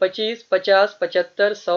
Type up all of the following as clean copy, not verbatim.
25 50 75 100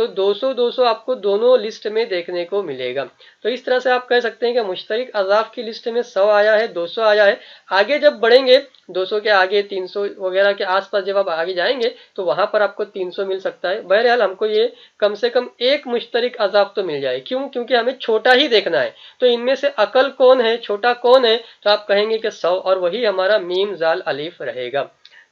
तो 200-200 आपको दोनों लिस्ट में देखने को मिलेगा। तो इस तरह से आप कह सकते हैं कि मुश्तरिक अज़ाफ की लिस्ट में 100 आया है, 200 आया है। आगे जब बढ़ेंगे 200 के आगे 300 वगैरह के आसपास जब आप आगे जाएंगे तो वहां पर आपको 300 मिल सकता है। बहरहाल हमको ये कम से कम एक मुश्तरिक अज़ाफ तो मिल जाए। क्यों? क्योंकि हमें छोटा ही देखना है। तो इनमें से अकल कौन है, छोटा कौन है, तो आप कहेंगे कि 100, और वही हमारा मीम जाल अलीफ रहेगा।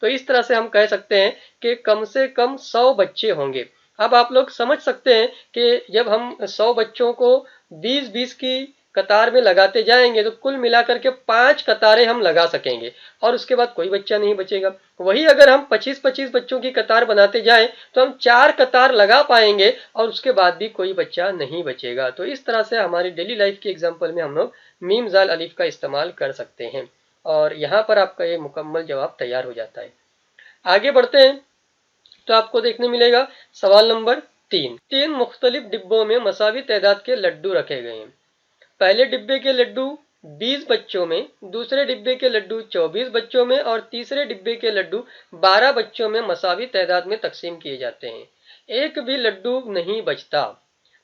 तो इस तरह से हम कह सकते हैं कि कम से कम 100 बच्चे होंगे। अब आप लोग समझ सकते हैं कि जब हम 100 बच्चों को 20-20 की कतार में लगाते जाएंगे तो कुल मिलाकर के 5 कतारें हम लगा सकेंगे और उसके बाद कोई बच्चा नहीं बचेगा। वही अगर हम 25-25 बच्चों की कतार बनाते जाएं तो हम 4 कतार लगा पाएंगे और उसके बाद भी कोई बच्चा नहीं बचेगा। तो इस तरह से हमारी डेली लाइफ की एग्जाम्पल में हम लोग मीम जाल अलीफ का इस्तेमाल कर सकते हैं और यहाँ पर आपका ये मुकम्मल जवाब तैयार हो जाता है। आगे बढ़ते हैं तो आपको देखने मिलेगा सवाल नंबर 3 मुख्तलिफ डिब्बों में मसावी तादाद के लड्डू रखे गए हैं। पहले डिब्बे के लड्डू 20 बच्चों में, दूसरे डिब्बे के लड्डू 24 बच्चों में और तीसरे डिब्बे के लड्डू 12 बच्चों में मसावी तादाद में तकसीम किए जाते हैं। एक भी लड्डू नहीं बचता।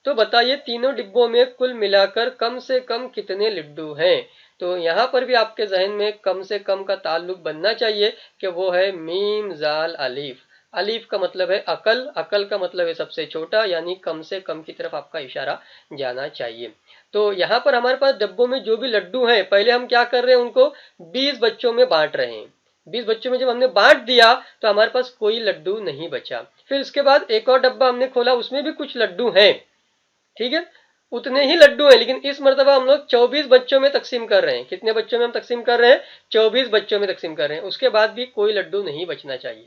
तो बताइए तीनों डिब्बों में कुल मिलाकर कम से कम कितने लड्डू हैं। तो यहाँ पर भी आपके जहन में कम से कम का ताल्लुक बनना चाहिए कि वो है मीम जाल अलीफ। अलीफ का मतलब है अकल, अकल का मतलब है सबसे छोटा, यानी कम से कम की तरफ आपका इशारा जाना चाहिए। तो यहाँ पर हमारे पास डब्बों में जो भी लड्डू हैं, पहले हम क्या कर रहे हैं, उनको 20 बच्चों में बांट रहे हैं। 20 बच्चों में जब हमने बांट दिया तो हमारे पास कोई लड्डू नहीं बचा। फिर उसके बाद एक और डब्बा हमने खोला, उसमें भी कुछ लड्डू हैं, ठीक है, उतने ही लड्डू हैं, लेकिन इस मर्तबा हम लोग 24 बच्चों में तकसीम कर रहे हैं। कितने बच्चों में हम तकसीम कर रहे हैं? 24 बच्चों में तकसीम कर रहे हैं। उसके बाद भी कोई लड्डू नहीं बचना चाहिए।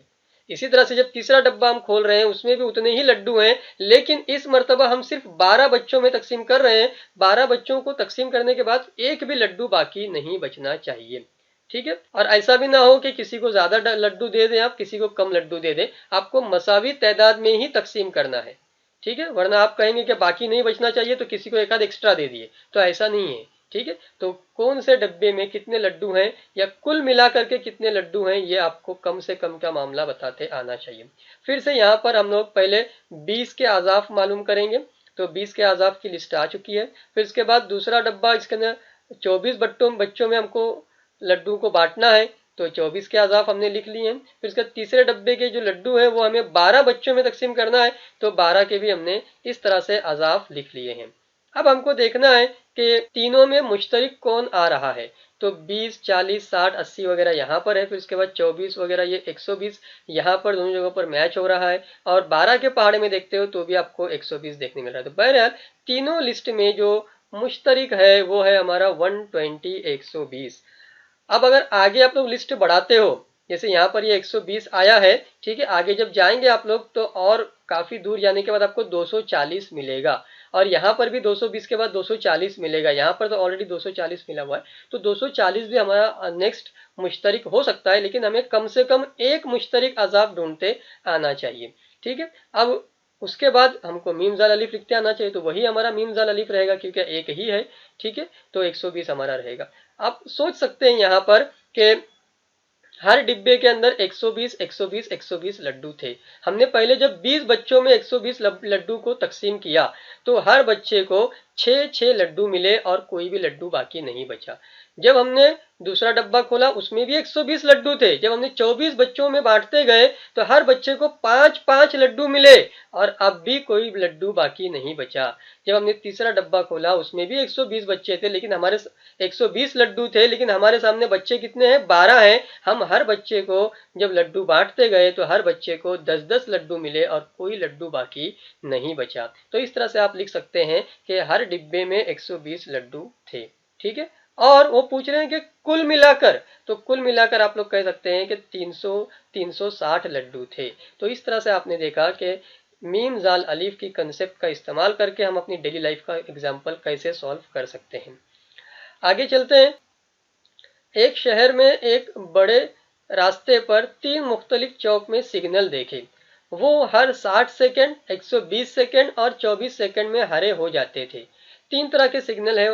इसी तरह से जब तीसरा डब्बा हम खोल रहे हैं उसमें भी उतने ही लड्डू हैं, लेकिन इस मर्तबा हम सिर्फ 12 बच्चों में तकसीम कर रहे हैं। 12 बच्चों को तकसीम करने के बाद एक भी लड्डू बाकी नहीं बचना चाहिए, ठीक है। और ऐसा भी ना हो कि किसी को ज्यादा लड्डू दे दें आप, किसी को कम लड्डू दे दें। आपको मसावी तादाद में ही तकसीम करना है, ठीक है, वरना आप कहेंगे कि बाकी नहीं बचना चाहिए तो किसी को एक आध एक्स्ट्रा दे दिए, तो ऐसा नहीं है, ठीक है। तो कौन से डब्बे में कितने लड्डू हैं या कुल मिलाकर के कितने लड्डू हैं, ये आपको कम से कम का मामला बताते आना चाहिए। फिर से यहाँ पर हम लोग पहले 20 के आजाफ मालूम करेंगे। तो 20 के आजाफ की लिस्ट आ चुकी है। फिर इसके बाद दूसरा डब्बा, इसके अंदर 24 बच्चों में हमको लड्डू को बांटना है, तो 24 के आजाफ हमने लिख लिए हैं। फिर इसके तीसरे डब्बे के जो लड्डू है वो हमें 12 बच्चों में तकसीम करना है, तो 12 के भी हमने इस तरह से आजाफ लिख लिए हैं। अब हमको देखना है कि तीनों में मुश्तरिक कौन आ रहा है। तो 20, 40, 60, 80 वगैरह यहाँ पर है। फिर इसके बाद 24 वगैरह, ये 120 यहाँ पर दोनों जगहों पर मैच हो रहा है। और 12 के पहाड़े में देखते हो तो भी आपको 120 देखने मिल रहा है। तो बहरहाल तीनों लिस्ट में जो मुश्तरिक है वो है हमारा 120, 120। अब अगर आगे आप लोग लिस्ट बढ़ाते हो, जैसे यहाँ पर ये 120 आया है, ठीक है, आगे जब जाएंगे आप लोग तो और काफी दूर जाने के बाद आपको 240 मिलेगा, और यहाँ पर भी 220 के बाद 240 मिलेगा। यहाँ पर तो ऑलरेडी 240 मिला हुआ है, तो 240 भी हमारा नेक्स्ट मुश्तरिक हो सकता है, लेकिन हमें कम से कम एक मुश्तरिक अजाब ढूंढते आना चाहिए, ठीक है। अब उसके बाद हमको मीम जाल अलीफ लिखते आना चाहिए, तो वही हमारा मीम जाल अलीफ रहेगा क्योंकि एक ही है, ठीक है। तो 120 हमारा रहेगा। आप सोच सकते हैं यहाँ पर कि हर डिब्बे के अंदर 120, 120, 120 लड्डू थे। हमने पहले जब 20 बच्चों में 120 लड्डू को तकसीम किया तो हर बच्चे को 6-6 लड्डू मिले और कोई भी लड्डू बाकी नहीं बचा। जब हमने दूसरा डब्बा खोला उसमें भी 120 लड्डू थे। जब हमने 24 बच्चों में बांटते गए तो हर बच्चे को 5-5 लड्डू मिले और अब भी कोई लड्डू बाकी नहीं बचा। जब हमने तीसरा डब्बा खोला उसमें भी 120 बच्चे थे, लेकिन हमारे 120 लड्डू थे, लेकिन हमारे सामने बच्चे कितने हैं? 12 हैं। हम हर बच्चे को जब लड्डू बांटते गए तो हर बच्चे को 10-10 लड्डू मिले और कोई लड्डू बाकी नहीं बचा। तो इस तरह से आप लिख सकते हैं कि हर डिब्बे में 120 लड्डू थे, ठीक है। और वो पूछ रहे हैं कि कुल मिलाकर, तो कुल मिलाकर आप लोग कह सकते हैं कि 360 लड्डू थे। तो इस तरह से आपने देखा कि मीम जाल अलीफ की कंसेप्ट का इस्तेमाल करके हम अपनी डेली लाइफ का एग्जाम्पल कैसे सॉल्व कर सकते हैं। आगे चलते हैं। एक शहर में एक बड़े रास्ते पर 3 मुख्तलिफ चौक में सिग्नल देखे। वो हर 60 सेकंड, 120 सेकंड और 24 सेकंड में हरे हो जाते थे। 3 तरह के सिग्नल है,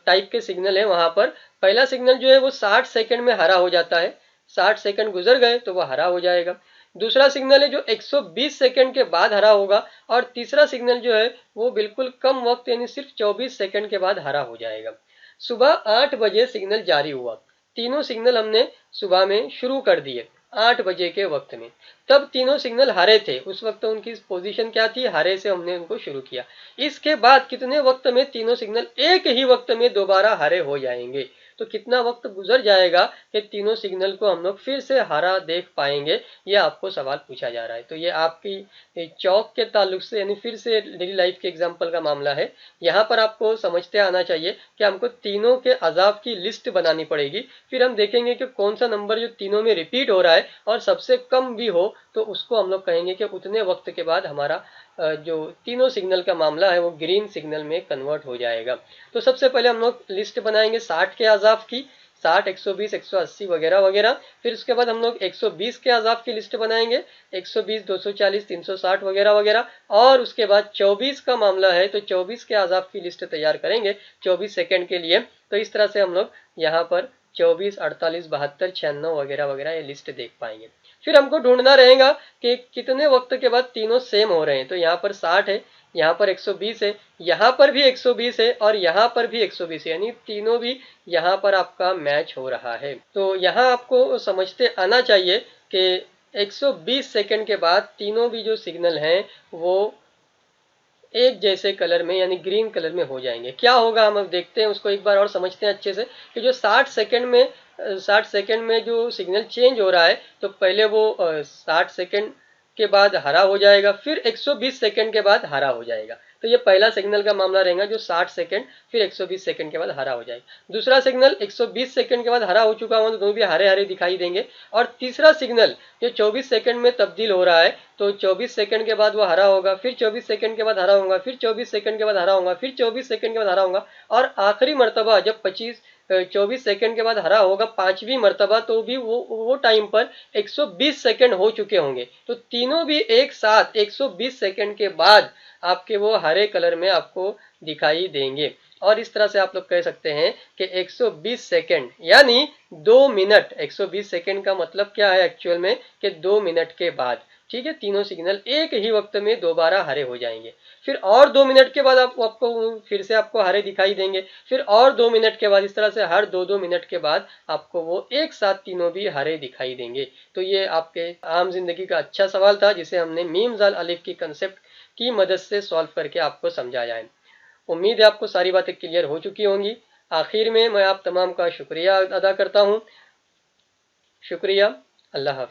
टाइप के सिग्नल है वहां पर। पहला सिग्नल जो है वो 60 सेकंड में हरा हो जाता है। 60 सेकंड गुजर गए तो वो हरा हो जाएगा। दूसरा सिग्नल है जो 120 सेकंड के बाद हरा होगा, और तीसरा सिग्नल जो है वो बिल्कुल कम वक्त यानी सिर्फ 24 सेकंड के बाद हरा हो जाएगा। सुबह 8 बजे सिग्नल जारी हुआ, तीनों सिग्नल हमने सुबह में शुरू कर दिए 8 बजे के वक्त में, तब तीनों सिग्नल हरे थे, उस वक्त उनकी पोजीशन क्या थी, हरे से हमने उनको शुरू किया। इसके बाद कितने वक्त में तीनों सिग्नल एक ही वक्त में दोबारा हरे हो जाएंगे, तो कितना वक्त गुजर जाएगा कि तीनों सिग्नल को हम लोग फिर से हरा देख पाएंगे, ये आपको सवाल पूछा जा रहा है। तो ये आपकी चौक के ताल्लुक से यानी फिर से डेली लाइफ के एग्जाम्पल का मामला है। यहाँ पर आपको समझते आना चाहिए कि हमको तीनों के अजाब की लिस्ट बनानी पड़ेगी, फिर हम देखेंगे कि कौन सा नंबर जो तीनों में रिपीट हो रहा है और सबसे कम भी हो तो उसको हम लोग कहेंगे कि उतने वक्त के बाद हमारा जो तीनों सिग्नल का मामला है वो ग्रीन सिग्नल में कन्वर्ट हो जाएगा। तो सबसे पहले हम लोग लिस्ट बनाएंगे 60 के अजाब की, 60, 120, 180 वगैरह वगैरह। फिर उसके बाद हम लोग 120 के अजाब की लिस्ट बनाएंगे, 120, 240, 360 वगैरह वगैरह। और उसके बाद 24 का मामला है तो 24 के अजाब की लिस्ट तैयार करेंगे 24 सेकंड के लिए। तो इस तरह से हम लोग यहाँ पर 24, 48, 72, 96 वगैरह वगैरह ये लिस्ट देख पाएंगे। फिर हमको ढूंढना रहेगा कि कितने वक्त के बाद तीनों सेम हो रहे हैं। तो यहाँ पर 60 है, यहाँ पर 120 है, यहाँ पर भी 120 है और यहाँ पर भी 120 है, यानी तीनों भी यहाँ पर आपका मैच हो रहा है। तो यहाँ आपको समझते आना चाहिए कि 120 सेकंड के बाद तीनों भी जो सिग्नल हैं वो एक जैसे कलर में यानी ग्रीन कलर में हो जाएंगे। क्या होगा हम अब देखते हैं, उसको एक बार और समझते हैं अच्छे से कि जो 60 सेकंड में जो सिग्नल चेंज हो रहा है तो पहले वो 60 सेकंड के बाद हरा हो जाएगा, फिर 120 सेकंड के बाद हरा हो जाएगा। तो ये पहला सिग्नल का मामला रहेगा जो 60 सेकंड फिर 120 सेकंड के बाद हरा हो जाएगा। दूसरा सिग्नल 120 सेकंड के बाद हरा हो चुका हुआ तो दोनों भी हरे हरे दिखाई देंगे। और तीसरा सिग्नल जो 24 सेकंड में तब्दील हो रहा है तो 24 सेकंड के बाद वो हरा होगा, फिर 24 सेकंड के बाद हरा होगा, फिर 24 सेकंड के बाद हरा होगा, फिर 24 सेकंड के बाद हरा होगा, और आखिरी मर्तबा जब 24 सेकंड के बाद हरा होगा पांचवी मर्तबा तो भी वो टाइम पर 120 सेकंड हो चुके होंगे। तो तीनों भी एक साथ 120 सेकंड के बाद आपके वो हरे कलर में आपको दिखाई देंगे। और इस तरह से आप लोग कह सकते हैं कि 120 सेकंड यानी 2 मिनट, 120 सेकंड का मतलब क्या है एक्चुअल में कि 2 मिनट के बाद, ठीक है, तीनों सिग्नल एक ही वक्त में दोबारा हरे हो जाएंगे। फिर और 2 मिनट के बाद आपको फिर से आपको हरे दिखाई देंगे, फिर और 2 मिनट के बाद, इस तरह से हर 2-2 मिनट के बाद आपको वो एक साथ तीनों भी हरे दिखाई देंगे। तो ये आपके आम जिंदगी का अच्छा सवाल था जिसे हमने मीम जाल अलिफ की कंसेप्ट की मदद से सॉल्व करके आपको समझाया है। उम्मीद है आपको सारी बातें क्लियर हो चुकी होंगी। आखिर में मैं आप तमाम का शुक्रिया अदा करता हूँ। शुक्रिया, अल्लाह हाफ़िज़।